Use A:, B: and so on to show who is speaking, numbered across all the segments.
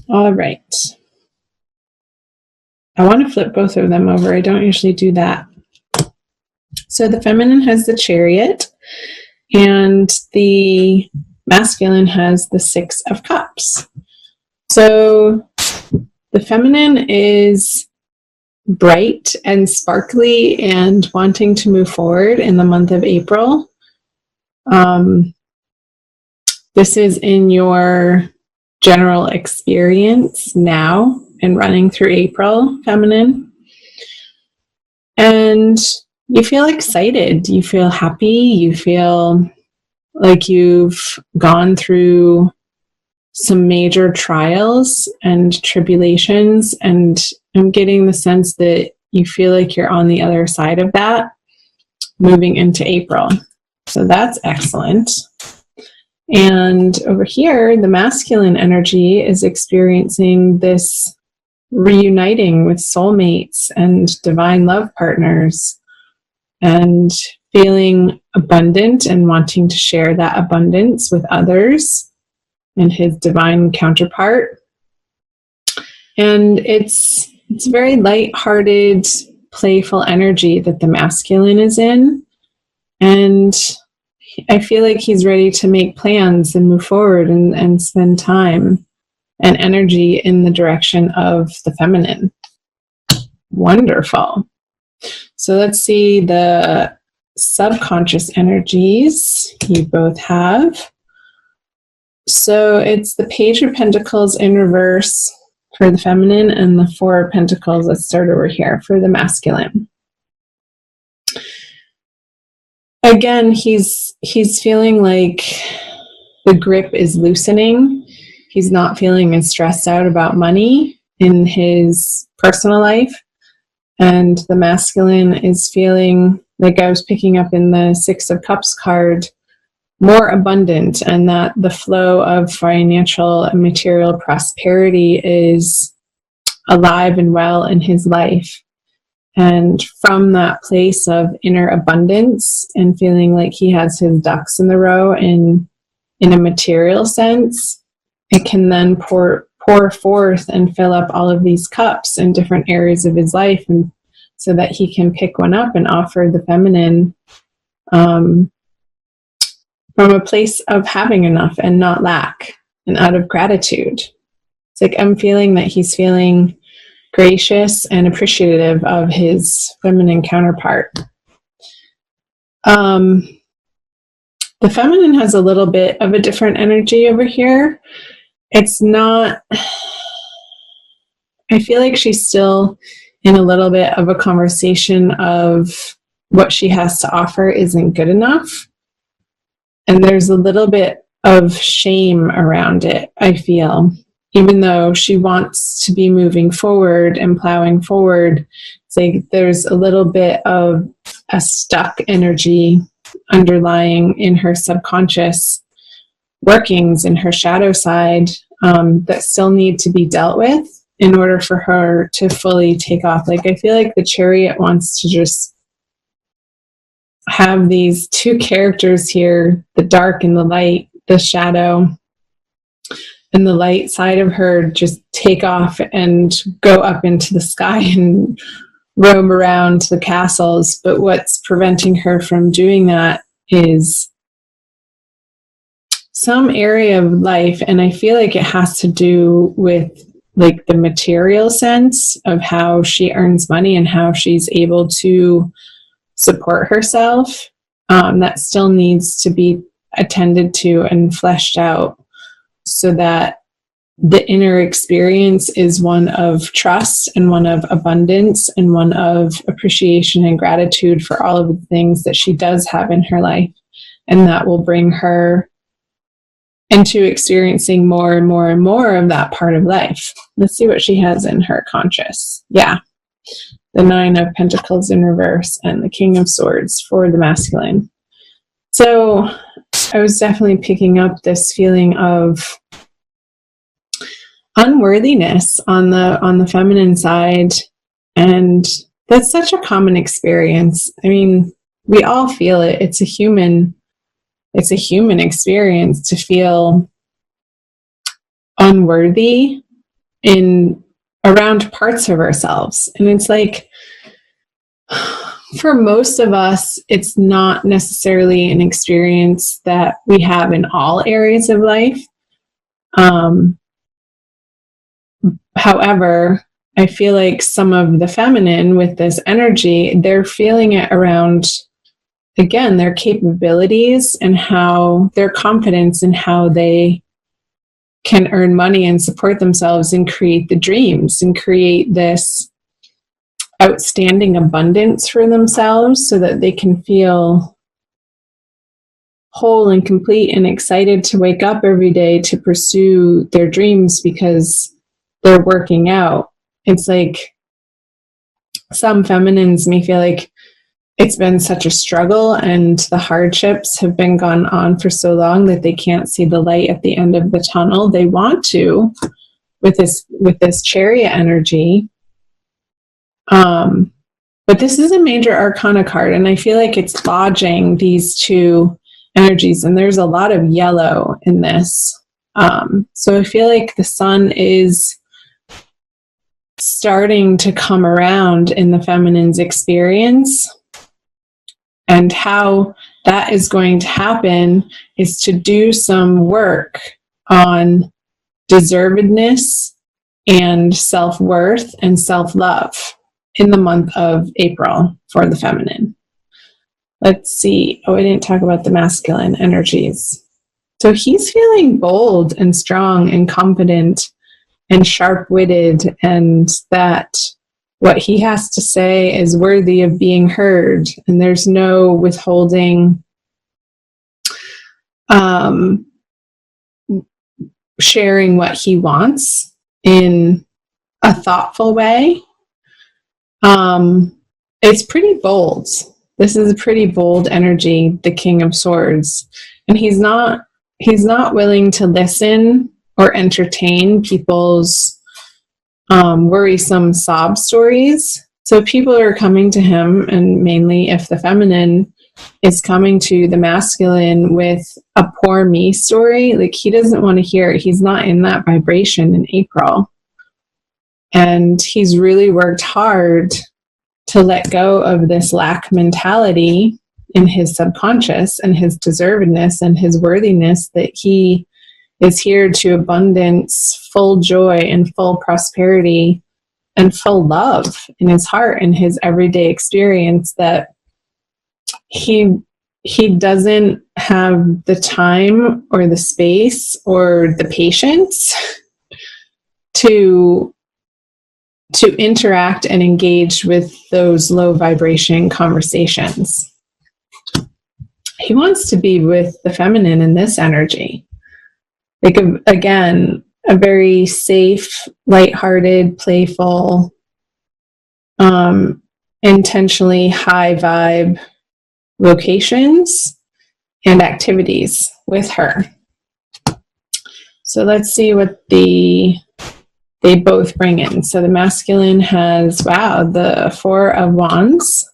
A: All right. I want to flip both of them over. I don't usually do that. So the feminine has the Chariot, and the masculine has the Six of Cups. So the feminine is bright and sparkly and wanting to move forward in the month of April. This is in your general experience now and running through April, feminine. And you feel excited, you feel happy, you feel like you've gone through some major trials and tribulations, and I'm getting the sense that you feel like you're on the other side of that moving into April. So that's excellent. And over here, the masculine energy is experiencing this reuniting with soulmates and divine love partners and feeling abundant and wanting to share that abundance with others and his divine counterpart. And it's very light-hearted, playful energy that the masculine is in. And I feel like he's ready to make plans and move forward and spend time and energy in the direction of the feminine. Wonderful. So let's see the subconscious energies you both have. So it's the Page of Pentacles in reverse for the feminine and the Four of Pentacles, let's start over here, for the masculine. Again, he's feeling like the grip is loosening. He's not feeling as stressed out about money in his personal life. And the masculine is feeling, like I was picking up in the Six of Cups card, more abundant, and that the flow of financial and material prosperity is alive and well in his life. And from that place of inner abundance and feeling like he has his ducks in the row in a material sense, it can then pour forth and fill up all of these cups in different areas of his life, and so that he can pick one up and offer the feminine from a place of having enough and not lack and out of gratitude. It's like I'm feeling that he's feeling gracious and appreciative of his feminine counterpart. The feminine has a little bit of a different energy over here. It's not, I feel like she's still in a little bit of a conversation of what she has to offer isn't good enough. And there's a little bit of shame around it, I feel. Even though she wants to be moving forward and plowing forward, it's like there's a little bit of a stuck energy underlying in her subconscious workings, in her shadow side, that still need to be dealt with in order for her to fully take off. Like I feel like the Chariot wants to just have these two characters here, the dark and the light, the shadow, and the light side of her just take off and go up into the sky and roam around the castles. But what's preventing her from doing that is some area of life, and I feel like it has to do with like the material sense of how she earns money and how she's able to support herself, that still needs to be attended to and fleshed out, so that the inner experience is one of trust and one of abundance and one of appreciation and gratitude for all of the things that she does have in her life. And that will bring her into experiencing more and more and more of that part of life. Let's see what she has in her conscious. Yeah. The Nine of Pentacles in reverse and the King of Swords for the masculine. So I was definitely picking up this feeling of unworthiness on the feminine side, and that's such a common experience. I mean, we all feel it. It's a human experience to feel unworthy in around parts of ourselves. And it's like, for most of us, it's not necessarily an experience that we have in all areas of life. However, I feel like some of the feminine with this energy, they're feeling it around, again, their capabilities and how their confidence in how they can earn money and support themselves and create the dreams and create this outstanding abundance for themselves so that they can feel whole and complete and excited to wake up every day to pursue their dreams because they're working out. It's like some feminines may feel like it's been such a struggle and the hardships have been gone on for so long that they can't see the light at the end of the tunnel. They want to with this chariot energy. But this is a major arcana card, and I feel like it's lodging these two energies, and there's a lot of yellow in this. So I feel like the sun is starting to come around in the feminine's experience, and how that is going to happen is to do some work on deservedness and self-worth and self-love in the month of April for the feminine. Let's see. Oh, I didn't talk about the masculine energies. So he's feeling bold and strong and confident and sharp-witted, and that what he has to say is worthy of being heard, and there's no withholding sharing what he wants in a thoughtful way. It's pretty bold. This is a pretty bold energy, the King of Swords. And he's not willing to listen or entertain people's worrisome sob stories. So people are coming to him, and mainly if the feminine is coming to the masculine with a poor me story, like he doesn't want to hear it. He's not in that vibration in April. And he's really worked hard to let go of this lack mentality in his subconscious and his deservedness and his worthiness, that he is here to abundance, full joy and full prosperity and full love in his heart and his everyday experience, that he doesn't have the time or the space or the patience to interact and engage with those low vibration conversations. He wants to be with the feminine in this energy. Like, again, a very safe, lighthearted, playful, intentionally high vibe locations and activities with her. So let's see what they both bring in. So the masculine has, the Four of Wands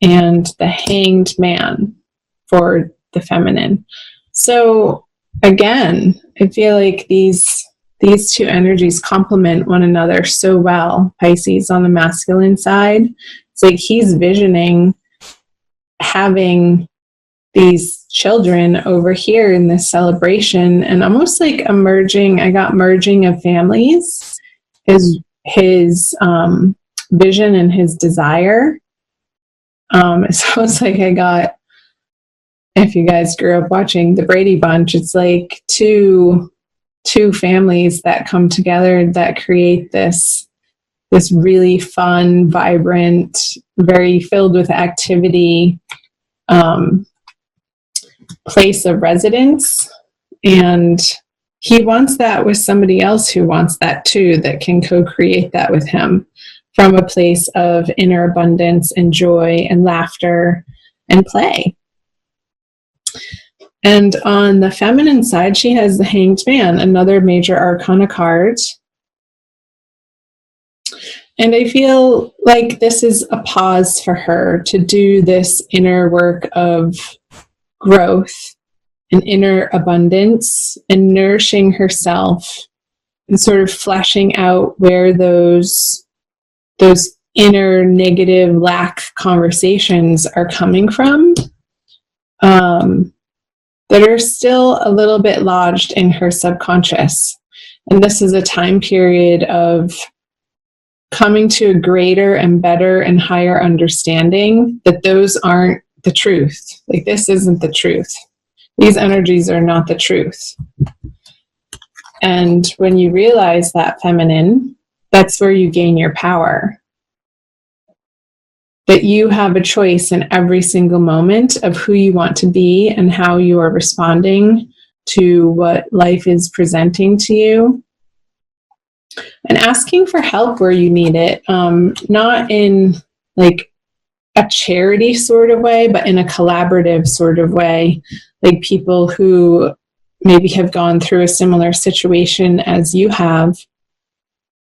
A: and the Hanged Man for the feminine. So again, I feel like these two energies complement one another so well. Pisces on the masculine side, it's like he's visioning having these children over here in this celebration, and almost like I got merging of families. His vision and his desire. It's almost like I got, if you guys grew up watching the Brady Bunch, it's like two families that come together that create this really fun, vibrant, very filled with activity place of residence. And he wants that with somebody else who wants that too, that can co-create that with him from a place of inner abundance and joy and laughter and play. And on the feminine side, she has the Hanged Man, another major arcana card. And I feel like this is a pause for her to do this inner work of growth and inner abundance and nourishing herself and sort of fleshing out where those inner negative lack conversations are coming from, that are still a little bit lodged in her subconscious. And this is a time period of coming to a greater and better and higher understanding that those aren't the truth. Like, this isn't the truth. These energies are not the truth. And when you realize that, feminine, that's where you gain your power. That you have a choice in every single moment of who you want to be and how you are responding to what life is presenting to you. And asking for help where you need it, not in like a charity sort of way, but in a collaborative sort of way, like people who maybe have gone through a similar situation as you have,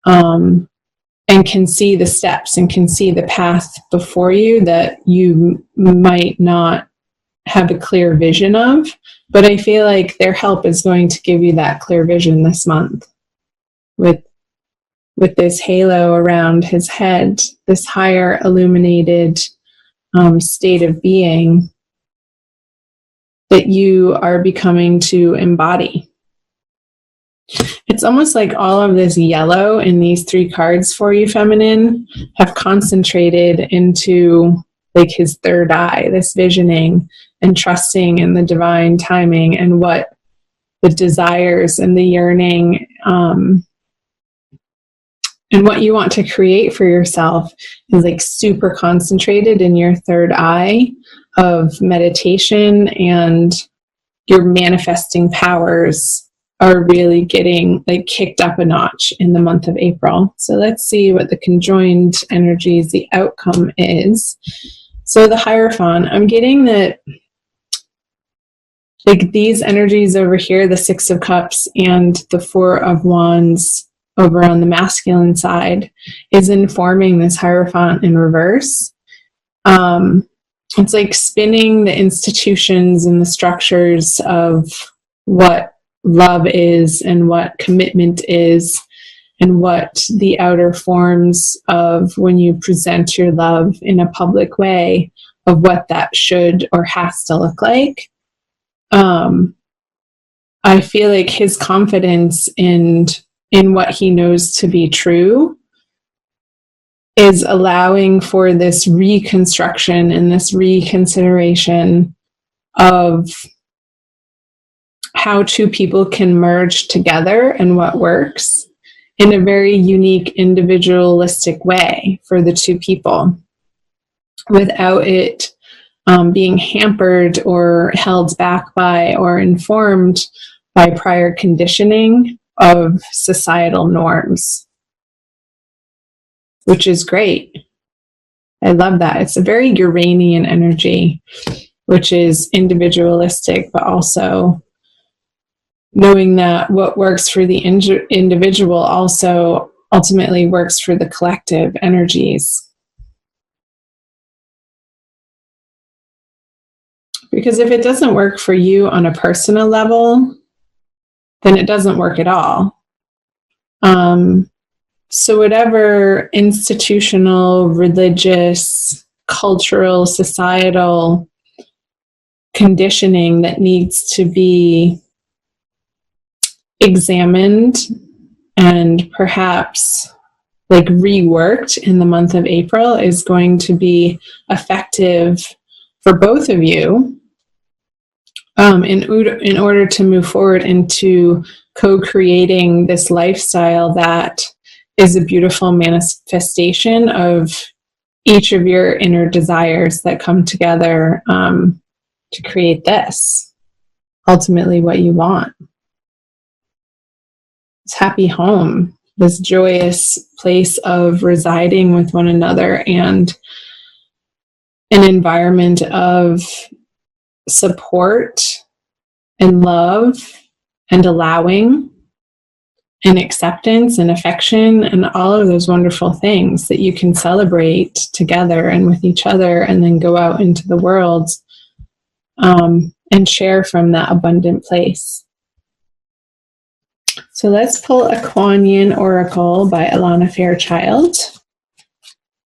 A: and can see the steps and can see the path before you that you might not have a clear vision of. But I feel like their help is going to give you that clear vision this month with this halo around his head, this higher illuminated state of being that you are becoming to embody. It's almost like all of this yellow in these 3 cards for you, feminine, have concentrated into like his third eye, this visioning and trusting in the divine timing and what the desires and the yearning and what you want to create for yourself is like super concentrated in your third eye of meditation, and your manifesting powers are really getting like kicked up a notch in the month of April. So let's see what the conjoined energies, the outcome is. So the Hierophant, I'm getting that like these energies over here, the 6 of Cups and the 4 of Wands over on the masculine side, is informing this Hierophant in reverse. It's like spinning the institutions and the structures of what love is and what commitment is and what the outer forms of when you present your love in a public way of what that should or has to look like. I feel like his confidence in what he knows to be true is allowing for this reconstruction and this reconsideration of how 2 people can merge together and what works in a very unique, individualistic way for the 2 people without it being hampered or held back by or informed by prior conditioning of societal norms, which is great. I love that. It's a very Uranian energy, which is individualistic, but also knowing that what works for the individual also ultimately works for the collective energies. Because if it doesn't work for you on a personal level, then it doesn't work at all. So whatever institutional, religious, cultural, societal conditioning that needs to be examined and perhaps like reworked in the month of April is going to be effective for both of you in order to move forward into co-creating this lifestyle that is a beautiful manifestation of each of your inner desires that come together to create this, ultimately what you want. This happy home, this joyous place of residing with one another and an environment of support and love and allowing and acceptance and affection and all of those wonderful things that you can celebrate together and with each other and then go out into the world and share from that abundant place. So So let's pull a Kuan Yin Oracle by Alana Fairchild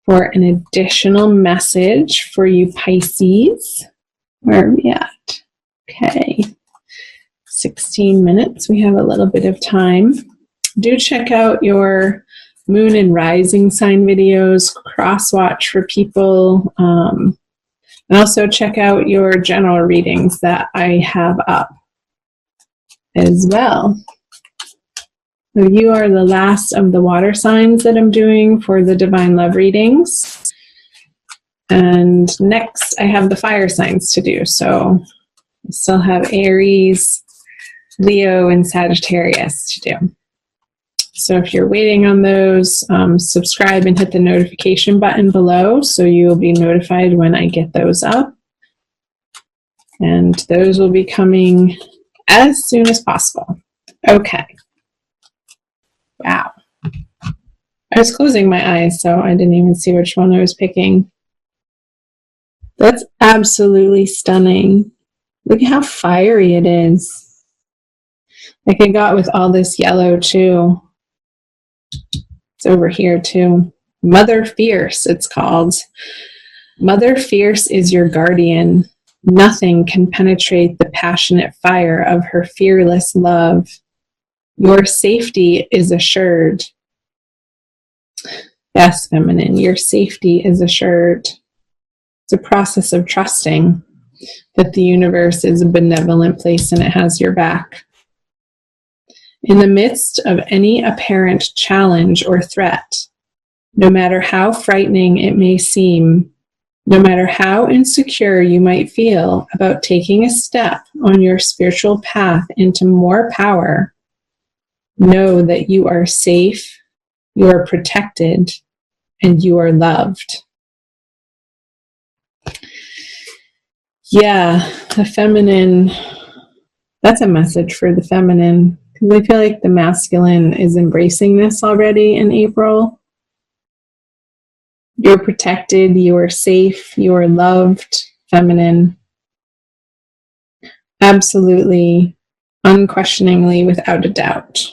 A: for an additional message for you Pisces. Where are we at? Okay, 16 minutes. We have a little bit of time. Do check out your moon and rising sign videos, cross watch for people, and also check out your general readings that I have up as well. So you are the last of the water signs that I'm doing for the divine love readings. And next I have the fire signs to do. So I still have Aries, Leo, and Sagittarius to do. So if you're waiting on those, subscribe and hit the notification button below so you will be notified when I get those up. And those will be coming as soon as possible. Okay. Wow. I was closing my eyes, so I didn't even see which one I was picking. That's absolutely stunning. Look at how fiery it is. Like I got with all this yellow too. It's over here too. Mother Fierce, it's called. Mother Fierce is your guardian. Nothing can penetrate the passionate fire of her fearless love. Your safety is assured. Yes, feminine, your safety is assured. It's a process of trusting that the universe is a benevolent place and it has your back. In the midst of any apparent challenge or threat, no matter how frightening it may seem, no matter how insecure you might feel about taking a step on your spiritual path into more power, know that you are safe, you are protected, and you are loved. Yeah, the feminine, that's a message for the feminine. Because I feel like the masculine is embracing this already in April. You're protected, you are safe, you are loved, feminine. Absolutely, unquestioningly, without a doubt.